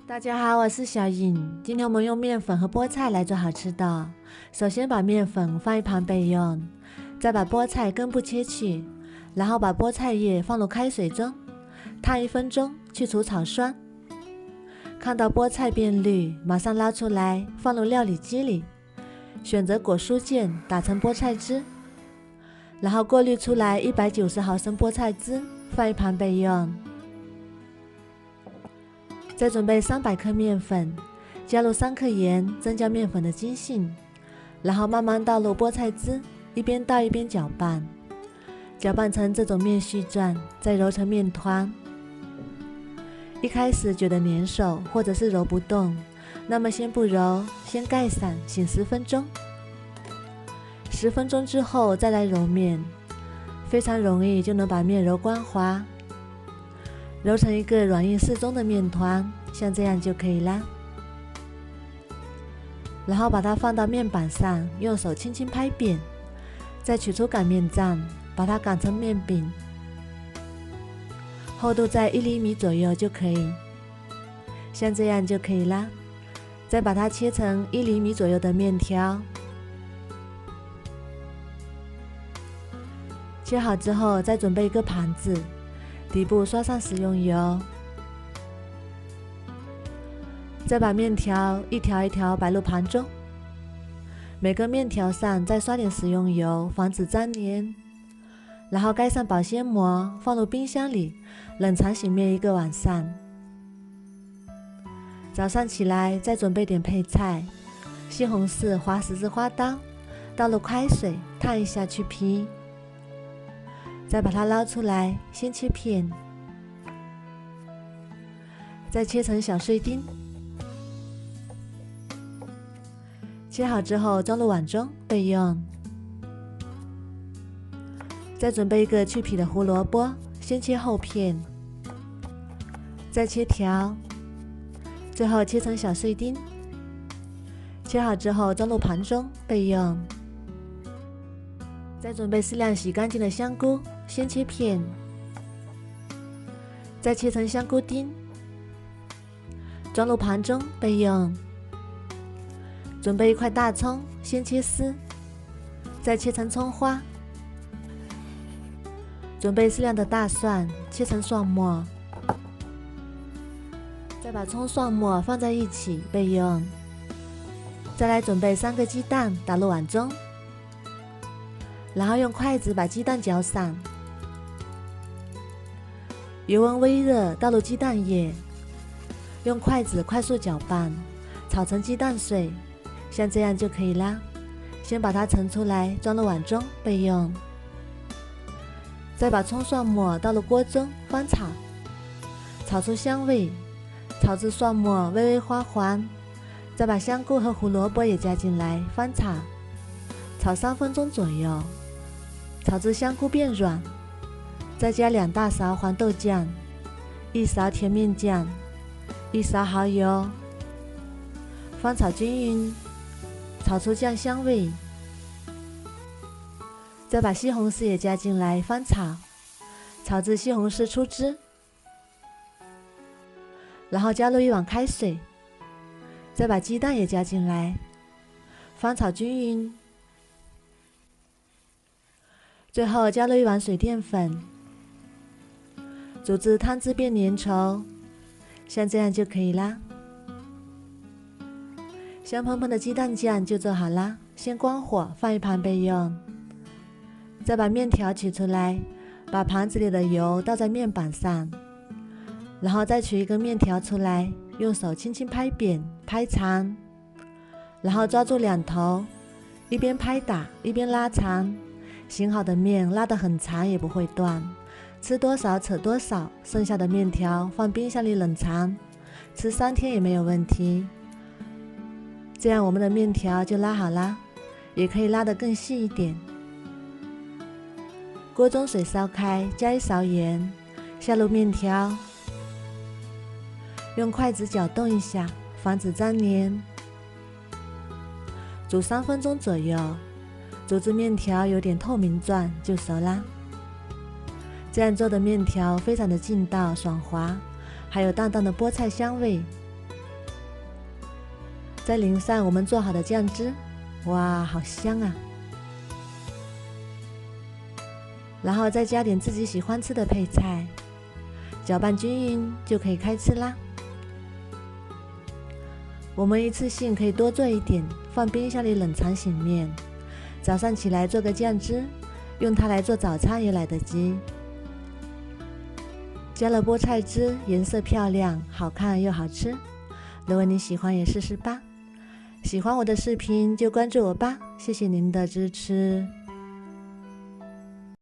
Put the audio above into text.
大家好，我是小颖。今天我们用面粉和菠菜来做好吃的。首先把面粉放一旁备用，再把菠菜根部切去，然后把菠菜叶放入开水中，烫1分钟，去除草酸。看到菠菜变绿，马上捞出来，放入料理机里，选择果蔬键打成菠菜汁，然后过滤出来190毫升菠菜汁，放一旁备用。再准备300克面粉，加入3克盐，增加面粉的筋性，然后慢慢倒入菠菜汁，一边倒一边搅拌，搅拌成这种面絮状，再揉成面团。一开始觉得粘手或者是揉不动，那么先不揉，先盖上，醒10分钟。10分钟之后再来揉面，非常容易就能把面揉光滑。揉成一个软硬适中的面团，像这样就可以啦。然后把它放到面板上，用手轻轻拍扁，再取出擀面杖，把它擀成面饼，厚度在1厘米左右就可以，像这样就可以啦。再把它切成1厘米左右的面条，切好之后再准备一个盘子，底部刷上食用油，再把面条一条一条摆入盘中，每个面条上再刷点食用油，防止粘连，然后盖上保鲜膜，放入冰箱里冷藏醒面1个晚上。早上起来再准备点配菜，西红柿划10字花刀，倒入开水烫一下去皮，再把它捞出来，先切片，再切成小碎丁，切好之后装入碗中备用。再准备一个去皮的胡萝卜，先切厚片，再切条，最后切成小碎丁，切好之后装入盘中备用。再准备适量洗干净的香菇，先切片，再切成香菇丁，装入盘中备用。准备1块大葱，先切丝，再切成葱花。准备适量的大蒜，切成蒜末，再把葱蒜末放在一起备用。再来准备3个鸡蛋，打入碗中，然后用筷子把鸡蛋搅散，油温微热，倒入鸡蛋液，用筷子快速搅拌，炒成鸡蛋碎，像这样就可以啦。先把它盛出来，装入碗中备用。再把葱蒜末倒入锅中翻炒，炒出香味，炒至蒜末微微花黄，再把香菇和胡萝卜也加进来翻炒，炒3分钟左右，炒至香菇变软，再加2大勺黄豆酱，1勺甜面酱，1勺蚝油，翻炒均匀，炒出酱香味。再把西红柿也加进来翻炒，炒至西红柿出汁，然后加入1碗开水，再把鸡蛋也加进来，翻炒均匀，最后加入1碗水淀粉，煮至汤汁变粘稠，像这样就可以啦。香喷喷的鸡蛋酱就做好啦，先关火，放一旁备用。再把面条取出来，把盘子里的油倒在面板上，然后再取一根面条出来，用手轻轻拍扁，拍长，然后抓住2头，一边拍打一边拉长，醒好的面拉得很长也不会断，吃多少扯多少，剩下的面条放冰箱里冷藏，吃3天也没有问题。这样我们的面条就拉好啦，也可以拉得更细一点。锅中水烧开，加1勺盐，下入面条，用筷子搅动一下，防止粘连，煮3分钟左右，煮至面条有点透明状就熟啦。这样做的面条非常的劲道爽滑，还有淡淡的菠菜香味，再淋上我们做好的酱汁，哇，好香啊！然后再加点自己喜欢吃的配菜，搅拌均匀就可以开吃啦。我们一次性可以多做一点，放冰箱里冷藏醒面，早上起来做个酱汁，用它来做早餐也来得及。加了菠菜汁，颜色漂亮，好看又好吃。如果你喜欢也试试吧。喜欢我的视频就关注我吧，谢谢您的支持。